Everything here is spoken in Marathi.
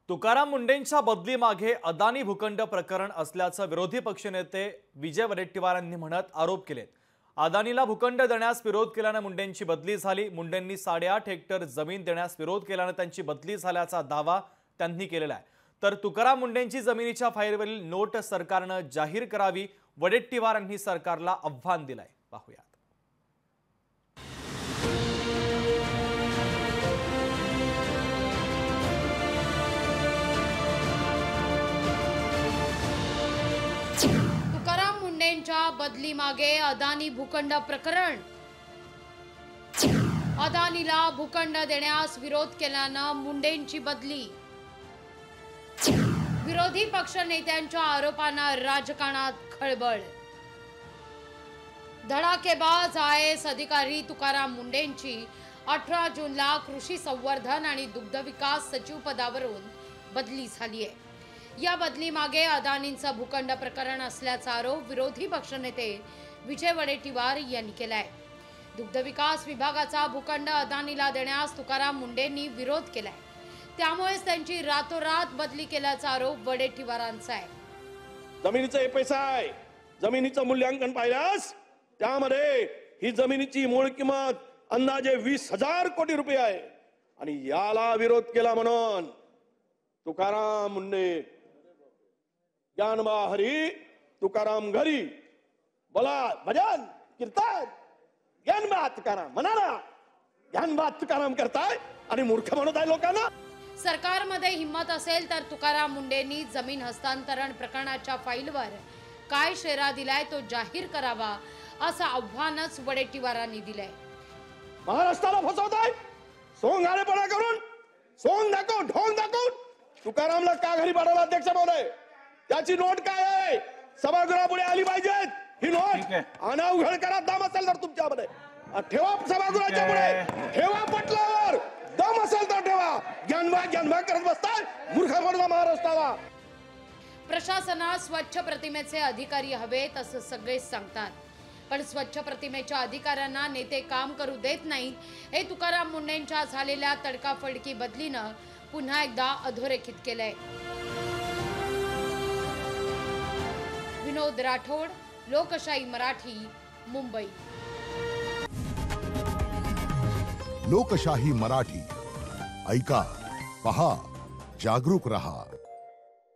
तुकाराम मुंडेंच्या बदलीमागे अदानी भूखंड प्रकरण असल्याचं विरोधी पक्षनेते विजय वडेट्टीवार यांनी म्हणत आरोप केलेत। अदानीला भूखंड देण्यास विरोध केल्याने मुंडेंची बदली झाली। मुंडेंनी 8.5 हेक्टर जमीन देण्यास विरोध केल्याने त्यांची बदली झाल्याचा दावा त्यांनी केलेला आहे। तर तुकाराम मुंडेंची जमिनीच्या फाईलवरील नोट सरकारने जाहीर करावी, वडेट्टीवार यांनी सरकारला आव्हान दिलंय। पाहूया। तुकाराम मुंडेंच्या बदली मागे अदानी भूखंड प्रकरण। अदानीला भूखंड देण्यास विरोध केल्याने मुंडेंची बदली। विरोधी पक्ष नेत्यांच्या आरोपांना राजकारणात खळबळ। धडाकेबाज IAS अधिकारी तुकाराम मुंडेंची 18 जूनला कृषी संवर्धन आणि दुग्ध विकास सचिव पदावरून बदली झाली आहे। या बदली मागे अदानींचं भूखंड प्रकरण असल्याचा आरोप विरोधी पक्षनेते विजय वडेट्टीवार यांनी केलाय। दुग्ध विकास विभागाचा भूखंड अदानीला देण्यास तुकाराम मुंडेंनी विरोध केलाय, त्यामुळेच त्यांची रातोरात बदली केल्याचा आरोप वडेट्टीवारांचा आहे। जमिनीचा पैसा आहे, जमिनीचं मूल्यांकन पाहिल्यास त्यामध्ये ही जमिनीची मूळ किंमत अंदाजे 20,000 कोटी रुपये आहे आणि याला विरोध केला म्हणून तुकाराम मुंडे ज्ञानबा हरी तुकाराम घरी बोला भजन कीर्तन ज्ञानबा तुकाराम म्हणाला, ज्ञानबा तुकाराम करताय आणि मूर्ख म्हणत आहे लोकांना। सरकारमध्ये हिम्मत असेल तर तुकाराम मुंडेंनी जमीन हस्तांतरण प्रकरणाच्या फाईलवर काय शेरा दिलाय तो जाहीर करावा, असं आव्हानच वडेट्टीवारांनी दिलंय। महाराष्ट्राला फसवताय, सोंगारेपणा करून, सोंग दाखवून, ढोंग दाखवून तुकारामला का घरी पाठवला अध्यक्ष महोदय? त्याची नोट काय आहे? सभागृहापुढे आली पाहिजेत ही नोट। अनावघड करा, दम असेल तर तुमच्यामध्ये ठेवा, सभागृहाच्या पुढे ठेवा, पटलावर दम असेल तर ठेवा। ज्ञानबा करत बसताय, मूर्ख म्हणून महाराष्ट्राला। प्रशासनात स्वच्छ प्रतिमेचे अधिकारी हवेत असं सगळेच सांगतात, पण स्वच्छ प्रतिमेच्या अधिकाऱ्यांना नेते काम करू देत नाहीत। हे तुकाराम मुंडेंच्या झालेल्या तडकाफडकी बदलीनं पुन्हा एकदा अधोरेखित केलंय। विनोद राठोड, लोकशाही मराठी, मुंबई। लोकशाही मराठी ऐका, पहा, जागरूक रहा।